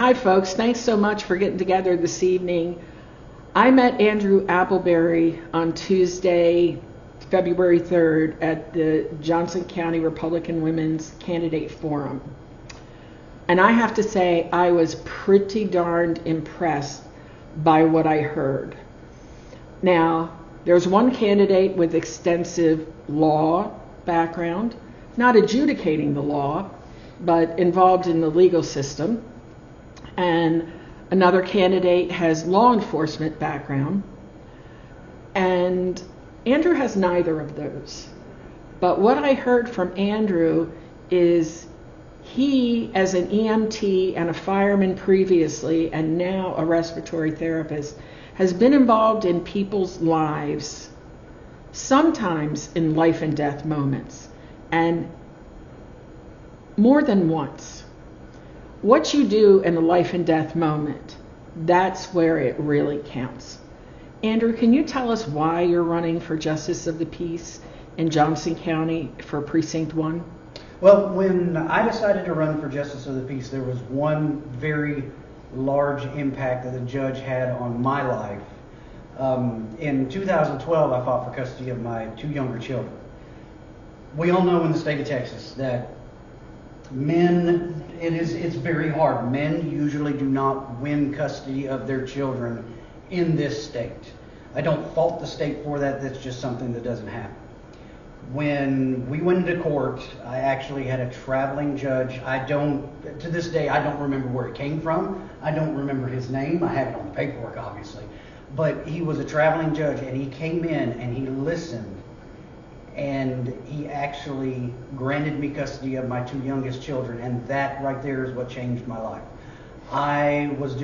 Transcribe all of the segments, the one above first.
Hi, folks. Thanks so much for getting together this evening. I met Andrew Applebury on Tuesday, February 3rd at the Johnson County Republican Women's Candidate Forum. And I have to say, I was pretty darned impressed by what I heard. Now, there's one candidate with extensive law background, not adjudicating the law, but involved in the legal system. And another candidate has law enforcement background. And Andrew has neither of those. But what I heard from Andrew is he, as an EMT and a fireman previously, and now a respiratory therapist, has been involved in people's lives, sometimes in life and death moments, and more than once. What you do in a life and death moment, that's where it really counts. Andrew, can you tell us why you're running for Justice of the Peace in Johnson County for Precinct 1? Well, when I decided to run for Justice of the Peace, there was one very large impact that the judge had on my life. In 2012, I fought for custody of my two younger children. We all know in the state of Texas that men, it's very hard. Men usually do not win custody of their children in this state. I don't fault the state for that. That's just something that doesn't happen. When we went into court, I actually had a traveling judge. To this day, I don't remember where it came from. I don't remember his name. I have it on the paperwork, obviously. But he was a traveling judge, and he came in and he listened. And he actually granted me custody of my two youngest children, and that right there is what changed my life. I was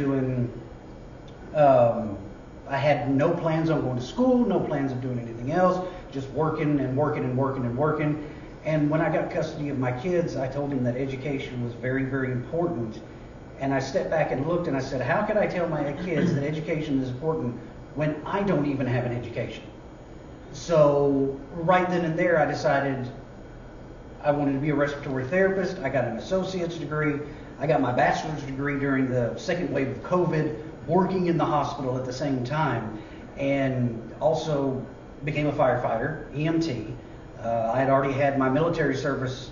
I had no plans on going to school, no plans of doing anything else, just working and working and working and working. And when I got custody of my kids, I told him that education was very, very important. And I stepped back and looked and I said, how can I tell my kids that education is important when I don't even have an education? So right then and there, I decided I wanted to be a respiratory therapist. I got an associate's degree. I got my bachelor's degree during the second wave of COVID, working in the hospital at the same time, and also became a firefighter, EMT. I had already had my military service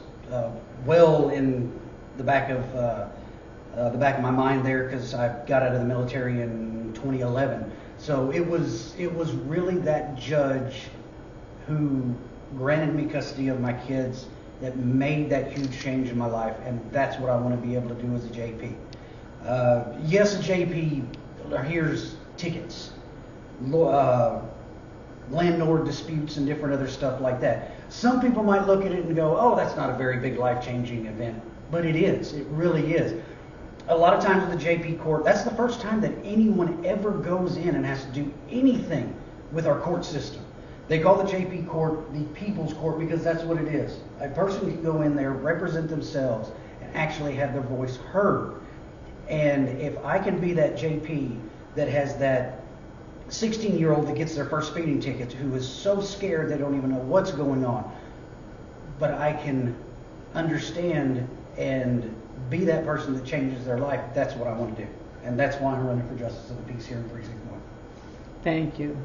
well in the back of my mind there, because I got out of the military in 2011. So it was really that judge who granted me custody of my kids that made that huge change in my life, and that's what I want to be able to do as a JP. Yes, a JP hears tickets, landlord disputes, and different other stuff like that. Some people might look at it and go, oh, that's not a very big life-changing event. But it is. It really is. A lot of times with the JP court, that's the first time that anyone ever goes in and has to do anything with our court system. They call the JP court the People's Court because that's what it is. A person can go in there, represent themselves, and actually have their voice heard. And if I can be that JP that has that 16-year-old that gets their first speeding ticket, who is so scared they don't even know what's going on, but I can understand and be that person that changes their life, that's what I want to do. And that's why I'm running for Justice of the Peace here in Precinct 1. Thank you.